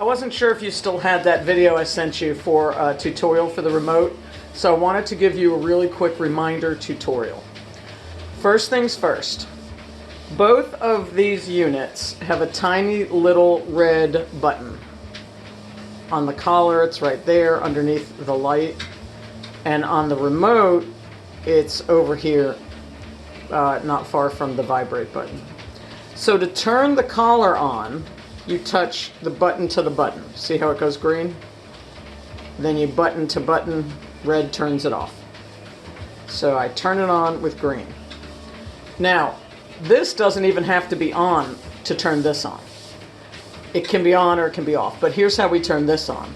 I wasn't sure if you still had that video I sent you for a tutorial for the remote, so I wanted to give you a really quick reminder tutorial. First things first, both of these units have a tiny little red button. On the collar, it's right there underneath the light, and on the remote, it's over here, not far from the vibrate button. So to turn the collar on, you touch the button to the button. See how it goes green? Then you button to button, red turns it off. So I turn it on with green. Now, this doesn't even have to be on to turn this on. It can be on or it can be off, but here's how we turn this on.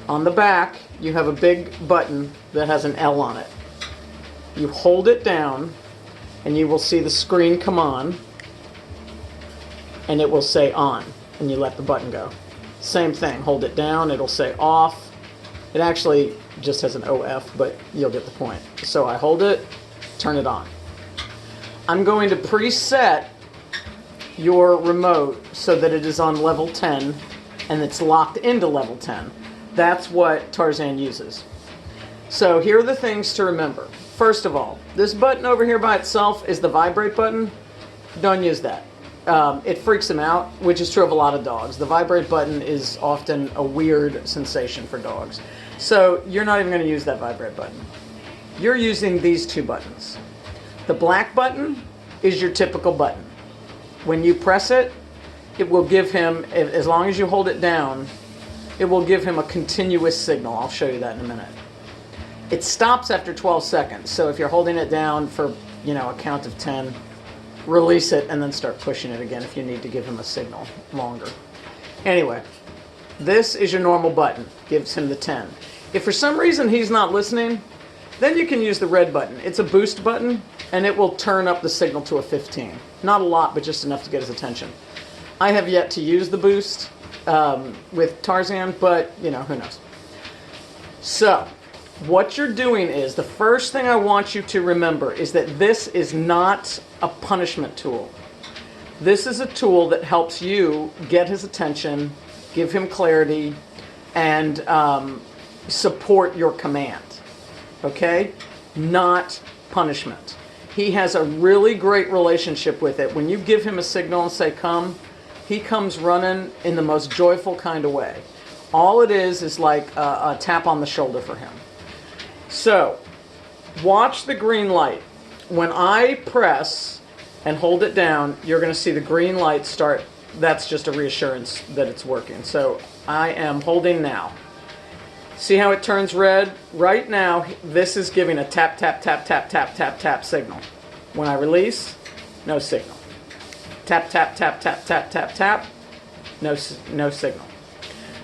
On the back, you have a big button that has an L on it. You hold it down, and you will see the screen come on, and it will say on, and you let the button go. Same thing, hold it down, it'll say off. It actually just has an OF, but you'll get the point. So I hold it, turn it on. I'm going to preset your remote so that it is on level 10 and it's locked into level 10. That's what Tarzan uses. So here are the things to remember. First of all, this button over here by itself is the vibrate button. Don't use that. It freaks him out, which is true of a lot of dogs. The vibrate button is often a weird sensation for dogs. So you're not even going to use that vibrate button. You're using these two buttons. The black button is your typical button. When you press it, it will give him, as long as you hold it down, it will give him a continuous signal. I'll show you that in a minute. It stops after 12 seconds. So if you're holding it down for, a count of 10, release it and then start pushing it again if you need to give him a signal longer. Anyway, this is your normal button. Gives him the 10. If for some reason he's not listening, then you can use the red button. It's a boost button, and it will turn up the signal to a 15. Not a lot, but just enough to get his attention. I have yet to use the boost with Tarzan, but, who knows. So, what you're doing is, the first thing I want you to remember is that this is not a punishment tool. This is a tool that helps you get his attention, give him clarity, and support your command. Okay? Not punishment. He has a really great relationship with it. When you give him a signal and say come, he comes running in the most joyful kind of way. All it is like a tap on the shoulder for him. So, watch the green light. When I press and hold it down, you're going to see the green light start. That's just a reassurance that it's working. So, I am holding now. See how it turns red? Right now, this is giving a tap, tap, tap, tap, tap, tap, tap signal. When I release, no signal. Tap, tap, tap, tap, tap, tap, tap, no signal.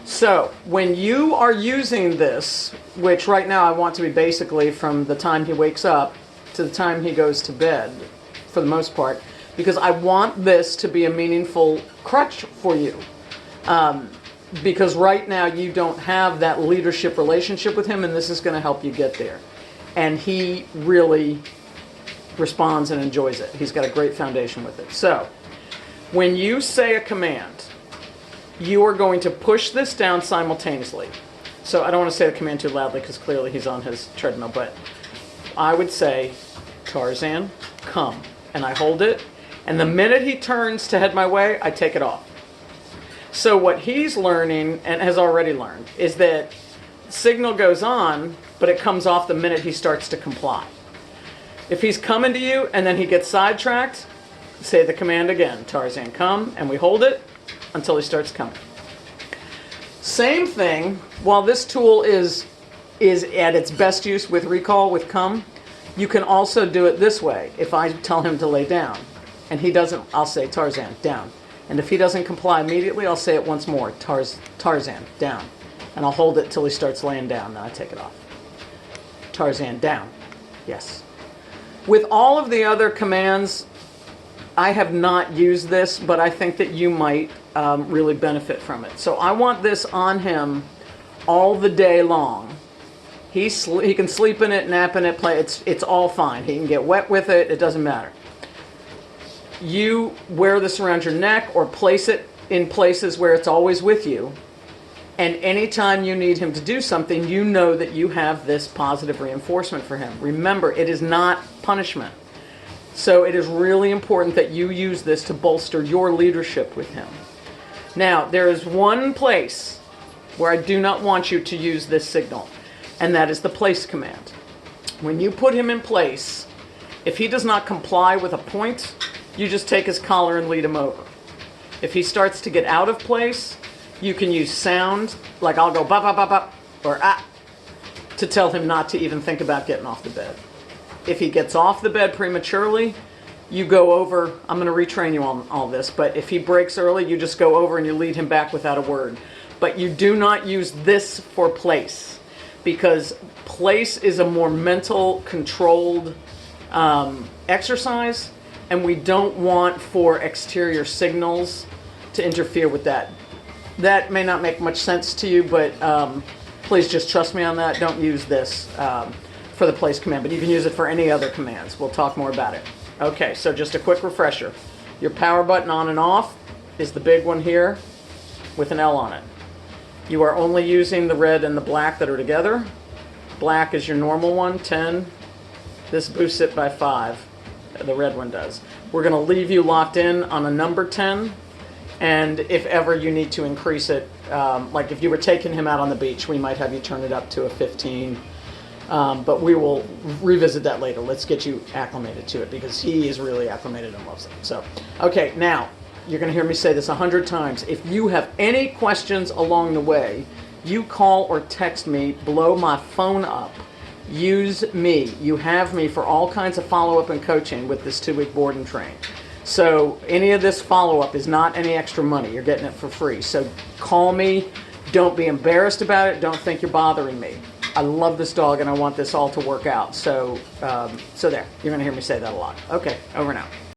So, when you are using this, which right now I want to be basically from the time he wakes up to the time he goes to bed, for the most part, because I want this to be a meaningful crutch for you. Because right now you don't have that leadership relationship with him, and this is going to help you get there. And he really responds and enjoys it. He's got a great foundation with it. So, when you say a command, you are going to push this down simultaneously. So I don't want to say the command too loudly because clearly he's on his treadmill, but I would say, Tarzan, come. And I hold it, and the minute he turns to head my way, I take it off. So what he's learning, and has already learned, is that signal goes on, but it comes off the minute he starts to comply. If he's coming to you and then he gets sidetracked, say the command again, Tarzan, come, and we hold it until he starts coming. Same thing, while this tool is at its best use with recall, with come, you can also do it this way. If I tell him to lay down, and he doesn't, I'll say, Tarzan, down. And if he doesn't comply immediately, I'll say it once more, Tarzan, down. And I'll hold it till he starts laying down, then I take it off. Tarzan, down. Yes. With all of the other commands, I have not used this, but I think that you might really benefit from it. So I want this on him all the day long. He can sleep in it, nap in it, play. It's all fine. He can get wet with it. It doesn't matter. You wear this around your neck or place it in places where it's always with you. And anytime you need him to do something, you know that you have this positive reinforcement for him. Remember, it is not punishment. So it is really important that you use this to bolster your leadership with him. Now, there is one place where I do not want you to use this signal, and that is the place command. When you put him in place, if he does not comply with a point, you just take his collar and lead him over. If he starts to get out of place, you can use sound, like I'll go ba ba ba ba or ah, to tell him not to even think about getting off the bed. If he gets off the bed prematurely, you go over. I'm going to retrain you on all this, but if he breaks early, you just go over and you lead him back without a word. But you do not use this for place, because place is a more mental, controlled exercise, and we don't want for exterior signals to interfere with that. That may not make much sense to you, but please just trust me on that. Don't use this for the place command, but you can use it for any other commands. We'll talk more about it. Okay, so just a quick refresher. Your power button on and off is the big one here with an L on it. You are only using the red and the black that are together. Black is your normal one, 10. This boosts it by 5. The red one does. We're going to leave you locked in on a number 10. And if ever you need to increase it, like if you were taking him out on the beach, we might have you turn it up to a 15. But we will revisit that later. Let's get you acclimated to it, because he is really acclimated and loves it. So, okay, now, you're going to hear me say this 100 times. If you have any questions along the way, you call or text me, blow my phone up. Use me. You have me for all kinds of follow-up and coaching with this 2-week board and train. So any of this follow-up is not any extra money. You're getting it for free. So call me. Don't be embarrassed about it. Don't think you're bothering me. I love this dog, and I want this all to work out. So there. You're going to hear me say that a lot. Okay, over now.